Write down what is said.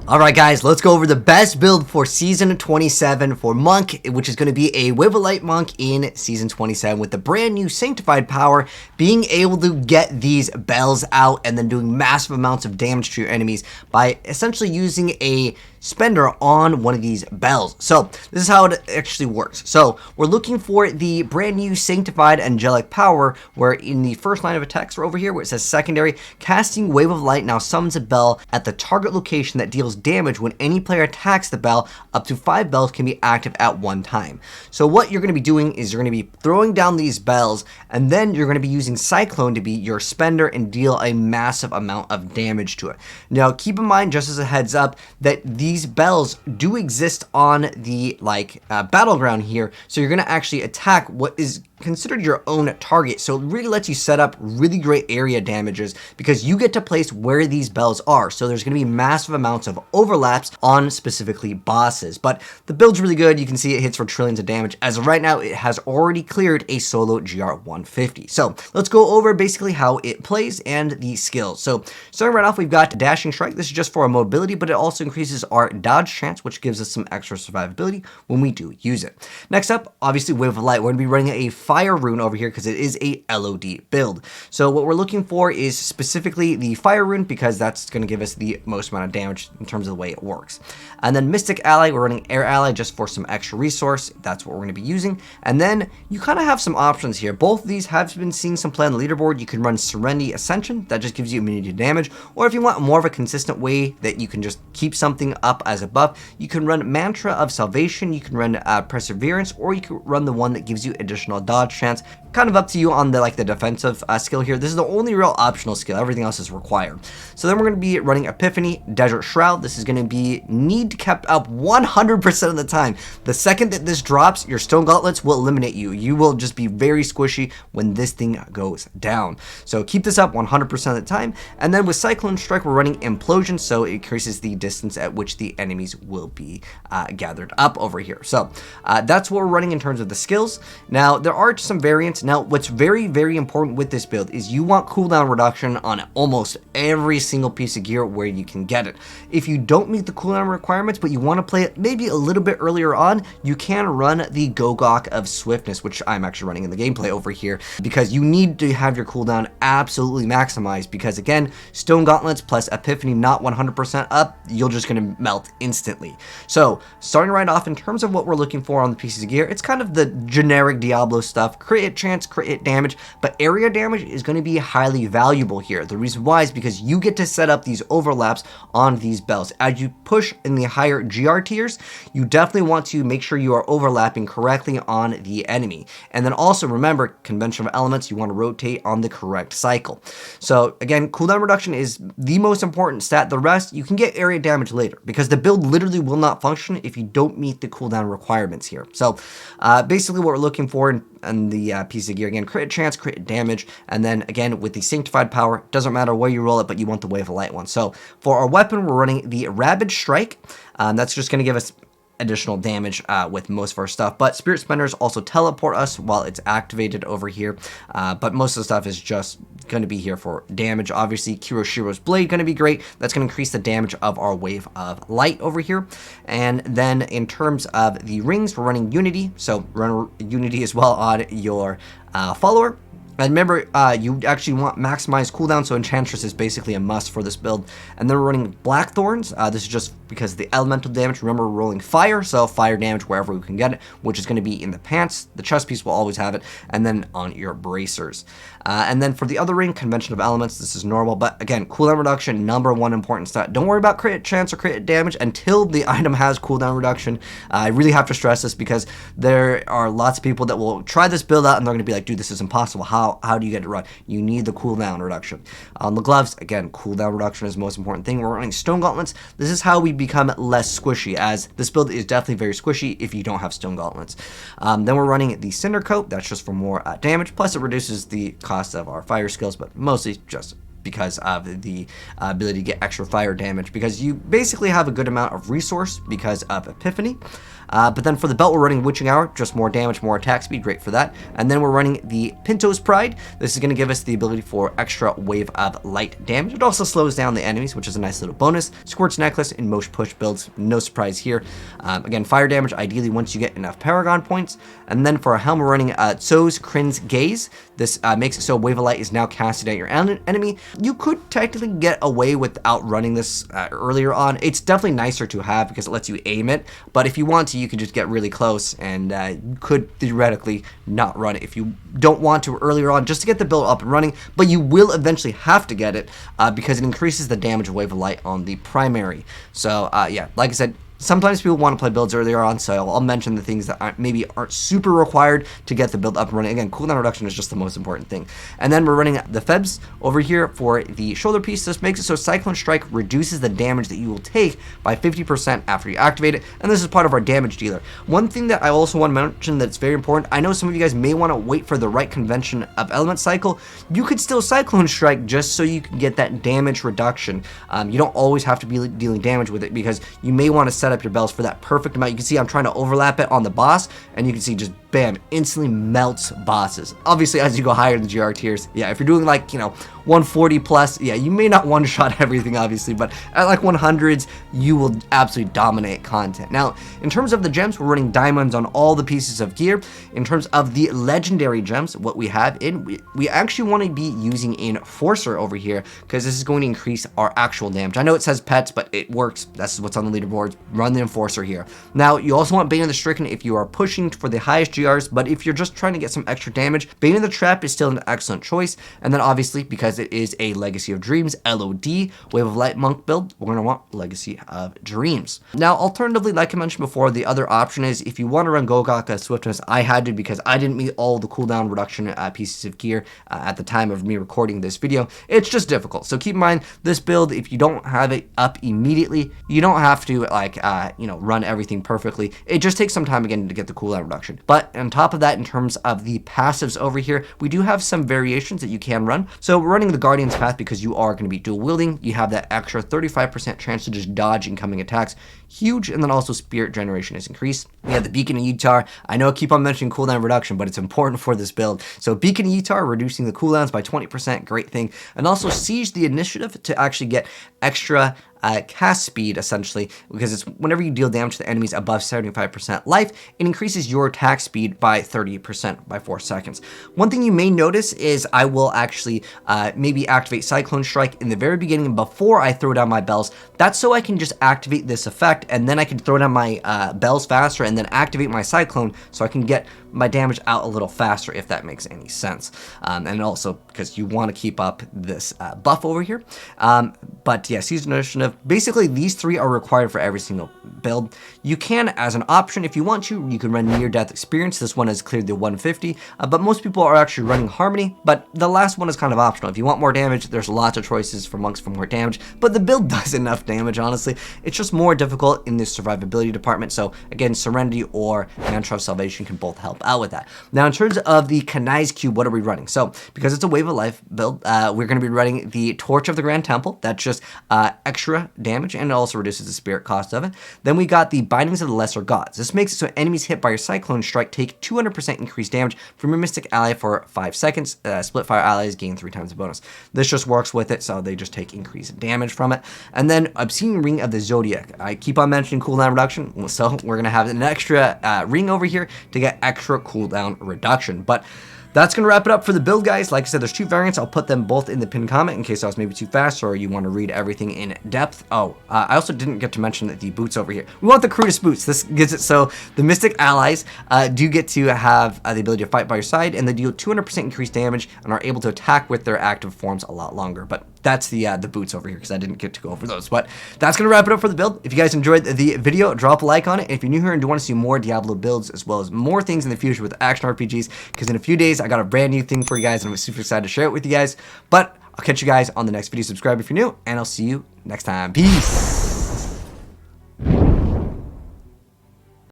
Alright guys, let's go over the best build for Season 27 for Monk, which is going to be a Wave of Light Monk in Season 27 with the brand new Sanctified power, being able to get these bells out and then doing massive amounts of damage to your enemies by essentially using a spender on one of these bells. So this is how it actually works. So we're looking for the brand new Sanctified angelic power, where in the first line of text over here where it says secondary, casting Wave of Light now summons a bell at the target location that deals damage when any player attacks the bell. Up to 5 bells can be active at one time. So what you're going to be doing is you're going to be throwing down these bells, and then you're going to be using Cyclone to be your spender and deal a massive amount of damage to it. Now keep in mind, just as a heads up, that these bells do exist on the battleground here, so you're going to actually attack what is considered your own target. So it really lets you set up really great area damages because you get to place where these bells are. So there's going to be massive amounts of overlaps on specifically bosses. But the build's really good. You can see it hits for trillions of damage. As of right now, it has already cleared a solo GR 150. So let's go over basically how it plays and the skills. So starting right off, we've got Dashing Strike. This is just for our mobility, but it also increases our dodge chance, which gives us some extra survivability when we do use it. Next up, obviously Wave of Light. We're going to be running a Fire Rune over here because it is a LOD build. So what we're looking for is specifically the Fire Rune because that's going to give us the most amount of damage in terms of the way it works. And then Mystic Ally, we're running Air Ally just for some extra resource. That's what we're going to be using. And then you kind of have some options here. Both of these have been seeing some play on the leaderboard. You can run Serenity Ascension. That just gives you immunity to damage. Or if you want more of a consistent way that you can just keep something up as a buff, you can run Mantra of Salvation. You can run Perseverance, or you can run the one that gives you additional dodge chance. Kind of up to you on the defensive skill here. This is the only real optional skill. Everything else is required. So then we're going to be running Epiphany, Desert Shroud. This is going to be need kept up 100% of the time. The second that this drops, your Stone Gauntlets will eliminate you. You will just be very squishy when this thing goes down. So keep this up 100% of the time. And then with Cyclone Strike, we're running Implosion, so it increases the distance at which the enemies will be gathered up over here. So that's what we're running in terms of the skills. Now there are some variants. Now what's very, very important with this build is you want cooldown reduction on almost every single piece of gear where you can get it. If you don't meet the cooldown requirements, but you want to play it maybe a little bit earlier on, you can run the Gogok of Swiftness, which I'm actually running in the gameplay over here, because you need to have your cooldown absolutely maximized, because again, Stone Gauntlets plus Epiphany not 100% up, you're just going to melt instantly. So starting right off, in terms of what we're looking for on the pieces of gear, it's kind of the generic Diablo stuff. Crit hit chance, crit hit damage, but area damage is going to be highly valuable here. The reason why is because you get to set up these overlaps on these bells. As you push in the higher GR tiers, you definitely want to make sure you are overlapping correctly on the enemy. And then also remember, conventional elements, you want to rotate on the correct cycle. So again, cooldown reduction is the most important stat. The rest, you can get area damage later, because the build literally will not function if you don't meet the cooldown requirements here. So basically what we're looking for in the piece of gear, again, crit chance, crit damage, and then again with the Sanctified power, doesn't matter where you roll it, but you want the Wave of Light one. So for our weapon, we're running the Rabid Strike. That's just going to give us additional damage with most of our stuff, but Spirit Spenders also teleport us while it's activated over here, but most of the stuff is just going to be here for damage. Obviously Kiroshiro's Blade going to be great. That's going to increase the damage of our Wave of Light over here. And then in terms of the rings, we're running Unity, so run Unity as well on your follower. And remember, you actually want maximized cooldown, so Enchantress is basically a must for this build. And then we're running Blackthorns. This is just because of the elemental damage. Remember, we're rolling fire, so fire damage wherever we can get it, which is going to be in the pants. The chest piece will always have it, and then on your bracers. And then for the other ring, Convention of Elements, this is normal, but again, cooldown reduction, number one important stat. Don't worry about crit chance or crit damage until the item has cooldown reduction. I really have to stress this because there are lots of people that will try this build out and they're going to be like, dude, this is impossible. How do you get it run? You need the cooldown reduction. On the gloves, again, cooldown reduction is the most important thing. We're running Stone Gauntlets. This is how we become less squishy, as this build is definitely very squishy if you don't have Stone Gauntlets. Then we're running the Cinder Coat. That's just for more damage, plus it reduces the cost of our fire skills, but mostly just because of the ability to get extra fire damage, because you basically have a good amount of resource because of Epiphany. But then for the belt, we're running Witching Hour, just more damage, more attack speed, great for that. And then we're running the Pinto's Pride. This is going to give us the ability for extra wave of light damage. It also slows down the enemies, which is a nice little bonus. Squirt's Necklace in most push builds, no surprise here. Again, fire damage, ideally once you get enough Paragon points. And then for a helm, we're running Tso's Crin's Gaze. This makes it so Wave of Light is now casted at your enemy. You could technically get away without running this earlier on. It's definitely nicer to have because it lets you aim it. But if you want to, you can just get really close and you could theoretically not run it if you don't want to earlier on, just to get the build up and running. But you will eventually have to get it because it increases the damage of Wave of Light on the primary. So yeah, like I said, sometimes people want to play builds earlier on, so I'll mention the things that maybe aren't super required to get the build up and running. Again, cooldown reduction is just the most important thing. And then we're running the Febs over here for the shoulder piece. This makes it so Cyclone Strike reduces the damage that you will take by 50% after you activate it, and this is part of our damage dealer. One thing that I also want to mention that's very important, I know some of you guys may want to wait for the right convention of element cycle. You could still Cyclone Strike just so you can get that damage reduction. You don't always have to be dealing damage with it, because you may want to set up your bells for that perfect amount. You can see I'm trying to overlap it on the boss, and you can see just bam, instantly melts bosses. Obviously, as you go higher in the GR tiers, yeah, if you're doing like, you know, 140 plus, yeah, you may not one-shot everything, obviously, but at like 100s, you will absolutely dominate content. Now, in terms of the gems, we're running diamonds on all the pieces of gear. In terms of the legendary gems, what we have in, we actually want to be using Enforcer over here, because this is going to increase our actual damage. I know it says pets, but it works. That's what's on the leaderboard. Run the Enforcer here. Now, you also want Bane of the Stricken if you are pushing for the highest GRs, but if you're just trying to get some extra damage, Bane of the Trap is still an excellent choice. And then obviously, because it is a Legacy of Dreams, LOD, Wave of Light Monk build, we're going to want Legacy of Dreams. Now, alternatively, like I mentioned before, the other option is if you want to run Gogok Swiftness, I had to because I didn't meet all the cooldown reduction pieces of gear at the time of me recording this video. It's just difficult. So keep in mind, this build, if you don't have it up immediately, you don't have to like, you know, run everything perfectly. It just takes some time again to get the cooldown reduction. But on top of that, in terms of the passives over here, we do have some variations that you can run. So we're running the Guardian's Path because you are going to be dual wielding. You have that extra 35% chance to just dodge incoming attacks. Huge. And then also Spirit Generation is increased. We have the Beacon of Yugioh. I know I keep on mentioning cooldown reduction, but it's important for this build. So Beacon of Yugioh, reducing the cooldowns by 20%, great thing. And also Siege the Initiative to actually get extra cast speed, essentially, because it's whenever you deal damage to the enemies above 75% life, it increases your attack speed by 30% by 4 seconds. One thing you may notice is I will actually maybe activate Cyclone Strike in the very beginning before I throw down my bells. That's so I can just activate this effect, and then I can throw down my bells faster and then activate my Cyclone so I can get my damage out a little faster, if that makes any sense. And also because you want to keep up this buff over here. But yeah, Season Initiative, basically these three are required for every single build. You can, as an option, if you want to, you can run Near Death Experience. This one is cleared the 150, but most people are actually running Harmony, but the last one is kind of optional. If you want more damage, there's lots of choices for monks for more damage, but the build does enough damage, honestly. It's just more difficult in the survivability department, so again, Serenity or Mantra of Salvation can both help out with that. Now, in terms of the Kanai's Cube, what are we running? So, because it's a Wave of Life build, we're going to be running the Torch of the Grand Temple. That's just extra damage, and it also reduces the spirit cost of it. Then we got the Bindings of the Lesser Gods. This makes it so enemies hit by your Cyclone Strike take 200% increased damage from your Mystic Ally for 5 seconds. Split Fire allies gain 3 times the bonus. This just works with it, so they just take increased damage from it. And then Obscene Ring of the Zodiac. I keep on mentioning cooldown reduction, so we're going to have an extra ring over here to get extra cooldown reduction. But that's going to wrap it up for the build, guys. Like I said, there's 2 variants. I'll put them both in the pinned comment in case I was maybe too fast or you want to read everything in depth. Oh, I also didn't get to mention that the boots over here. We want the crudest boots. This gets it so the Mystic Allies do get to have the ability to fight by your side, and they deal 200% increased damage and are able to attack with their active forms a lot longer. But that's the boots over here because I didn't get to go over those. But that's going to wrap it up for the build. If you guys enjoyed the video, drop a like on it. And if you're new here and do want to see more Diablo builds as well as more things in the future with action RPGs, because in a few days I got a brand new thing for you guys and I'm super excited to share it with you guys. But I'll catch you guys on the next video. Subscribe if you're new, and I'll see you next time. Peace.